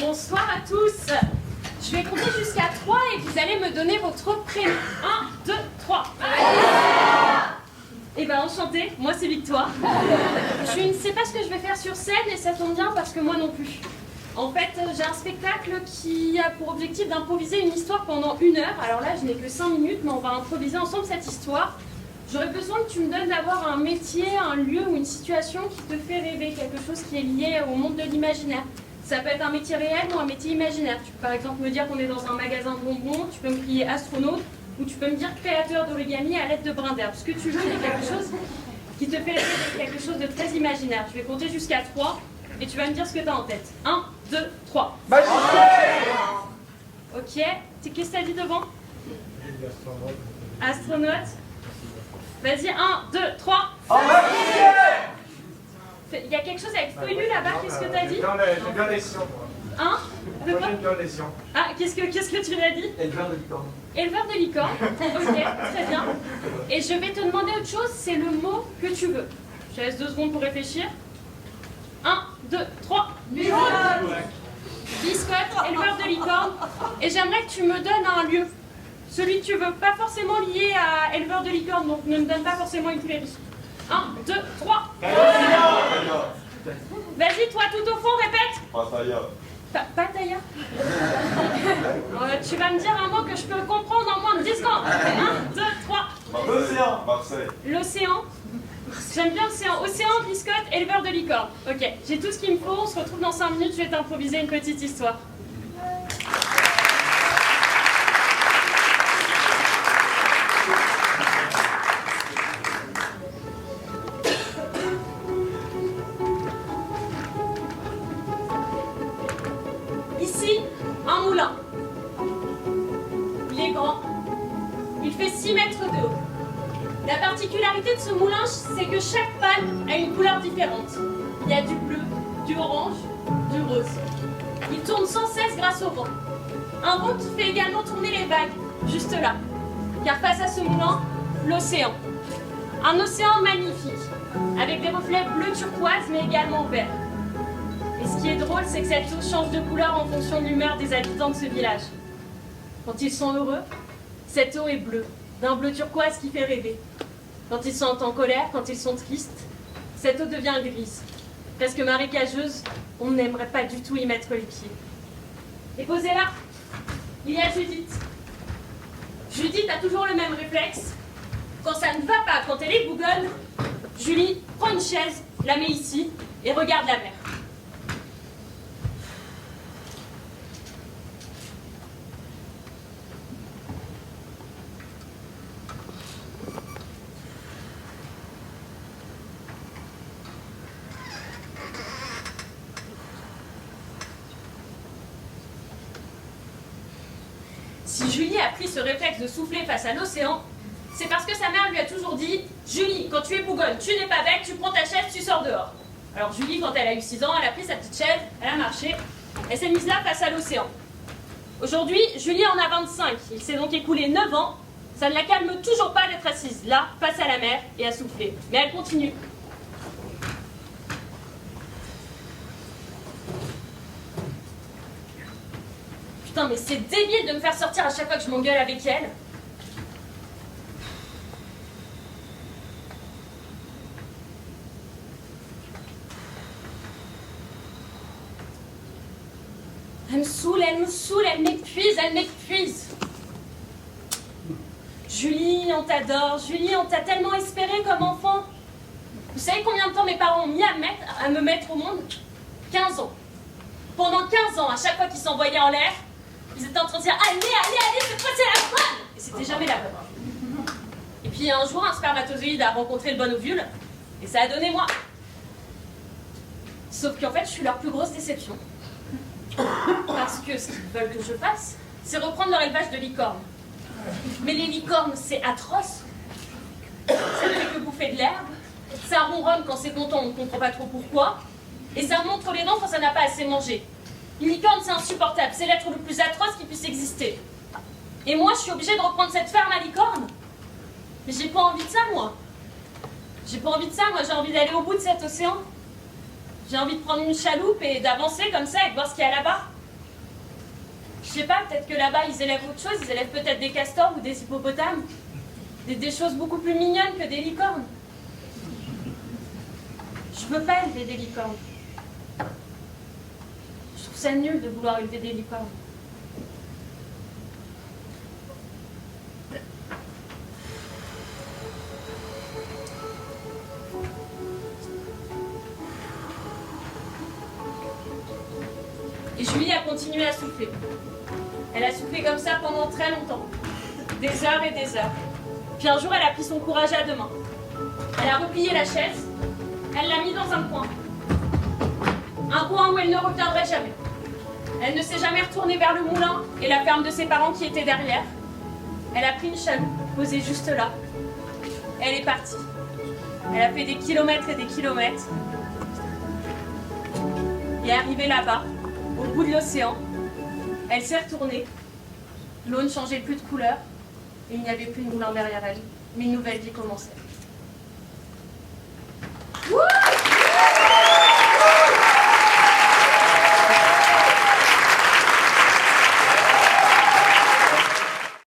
Bonsoir à tous. Je vais compter jusqu'à 3 et vous allez me donner votre prénom. 1, 2, 3. Eh ben enchantée, moi c'est Victoire. Je ne sais pas ce que je vais faire sur scène et ça tombe bien parce que moi non plus. En fait, j'ai un spectacle qui a pour objectif d'improviser une histoire pendant 1 heure. Alors là, je n'ai que 5 minutes, mais on va improviser ensemble cette histoire. J'aurais besoin que tu me donnes d'abord un métier, un lieu ou une situation qui te fait rêver, quelque chose qui est lié au monde de l'imaginaire. Ça peut être un métier réel ou un métier imaginaire. Tu peux par exemple me dire qu'on est dans un magasin de bonbons, tu peux me crier astronaute, ou tu peux me dire créateur d'origami à l'aide de brins d'herbe. Ce que tu veux, il y a quelque chose qui te fait rêver, quelque chose de très imaginaire. Je vais compter jusqu'à 3 et tu vas me dire ce que tu as en tête. 1, 2, 3. Ok. Qu'est-ce que tu as dit devant? Astronaute. Vas-y, 1, 2, 3. Il y a quelque chose avec feuillu là-bas, qu'est-ce que tu as dit? J'ai bien les sciences. Hein? De quoi? J'ai bien les sciences. Ah, qu'est-ce que tu m'as dit? Éleveur de licorne. Éleveur de licorne. Ok, très bien. Et je vais te demander autre chose, c'est le mot que tu veux. Je te laisse 2 secondes pour réfléchir. 1, 2, 3. Biscotte, éleveur de licorne. Et j'aimerais que tu me donnes un lieu. Celui que tu veux, pas forcément lié à éleveur de licorne, donc ne me donne pas forcément une prairie. 1, 2, 3. Vas-y, toi, tout au fond, répète. Pattaya. Tu vas me dire un mot que je peux comprendre en moins de 10 secondes. 1, 2, 3. L'océan. Marseille. L'océan. J'aime bien l'océan. Océan, biscotte, éleveur de licorne. Ok, j'ai tout ce qu'il me faut. On se retrouve dans 5 minutes. Je vais t'improviser une petite histoire. Ici, un moulin. Il est grand. Il fait 6 mètres de haut. La particularité de ce moulin, c'est que chaque pale a une couleur différente. Il y a du bleu, du orange, du rose. Il tourne sans cesse grâce au vent. Un vent qui fait également tourner les vagues, juste là. Car face à ce moulin, l'océan. Un océan magnifique, avec des reflets bleu turquoise, mais également vert. Et ce qui est drôle, c'est que cette eau change de couleur en fonction de l'humeur des habitants de ce village. Quand ils sont heureux, cette eau est bleue, d'un bleu turquoise qui fait rêver. Quand ils sont en colère, quand ils sont tristes, cette eau devient grise, presque marécageuse, on n'aimerait pas du tout y mettre les pieds. Et posez là, il y a Judith. Judith a toujours le même réflexe. Quand ça ne va pas, quand elle est bougonne, Julie prend une chaise, la met ici et regarde la mer. Si Julie a pris ce réflexe de souffler face à l'océan, c'est parce que sa mère lui a toujours dit « Julie, quand tu es bougonne, tu n'es pas bête, tu prends ta chaise, tu sors dehors. » Alors Julie, quand elle a eu 6 ans, elle a pris sa petite chaise, elle a marché, elle s'est mise là face à l'océan. Aujourd'hui, Julie en a 25, il s'est donc écoulé 9 ans, ça ne la calme toujours pas d'être assise là, face à la mer, et à souffler. Mais elle continue. Putain, mais c'est débile de me faire sortir à chaque fois que je m'engueule avec elle. Elle m'épuise. Julie, on t'adore. Julie, on t'a tellement espéré comme enfant. Vous savez combien de temps mes parents ont mis à me mettre au monde? 15 ans. Pendant 15 ans, à chaque fois qu'ils s'envoyaient en l'air, ils étaient en train de dire « Allez, cette fois c'est la bonne !» Et c'était jamais la bonne. Et puis un jour, un spermatozoïde a rencontré le bon ovule, et ça a donné moi. Sauf qu'en fait, je suis leur plus grosse déception. Parce que ce qu'ils veulent que je fasse, c'est reprendre leur élevage de licornes. Mais les licornes, c'est atroce. Ça ne fait que bouffer de l'herbe, ça ronronne quand c'est content, on ne comprend pas trop pourquoi, et ça montre les dents quand ça n'a pas assez mangé. Une licorne, c'est insupportable, c'est l'être le plus atroce qui puisse exister. Et moi, je suis obligée de reprendre cette ferme à licorne. Mais j'ai pas envie de ça, moi. J'ai pas envie de ça, moi j'ai envie d'aller au bout de cet océan. J'ai envie de prendre une chaloupe et d'avancer comme ça et de voir ce qu'il y a là-bas. Je sais pas, peut-être que là-bas, ils élèvent autre chose. Ils élèvent peut-être des castors ou des hippopotames. Des choses beaucoup plus mignonnes que des licornes. Je veux pas élever des licornes. Je trouve ça nul de vouloir élever des licornes. Et Julie a continué à souffler. Elle a soufflé comme ça pendant très longtemps. Des heures et des heures. Puis un jour, elle a pris son courage à deux mains. Elle a replié la chaise. Elle l'a mis dans un coin. Un coin où elle ne reviendrait jamais. Elle ne s'est jamais retournée vers le moulin et la ferme de ses parents qui était derrière. Elle a pris une chaloupe posée juste là. Elle est partie. Elle a fait des kilomètres et des kilomètres. Et arrivée là-bas, au bout de l'océan, elle s'est retournée. L'eau ne changeait plus de couleur et il n'y avait plus de moulin derrière elle. Mais une nouvelle vie commençait.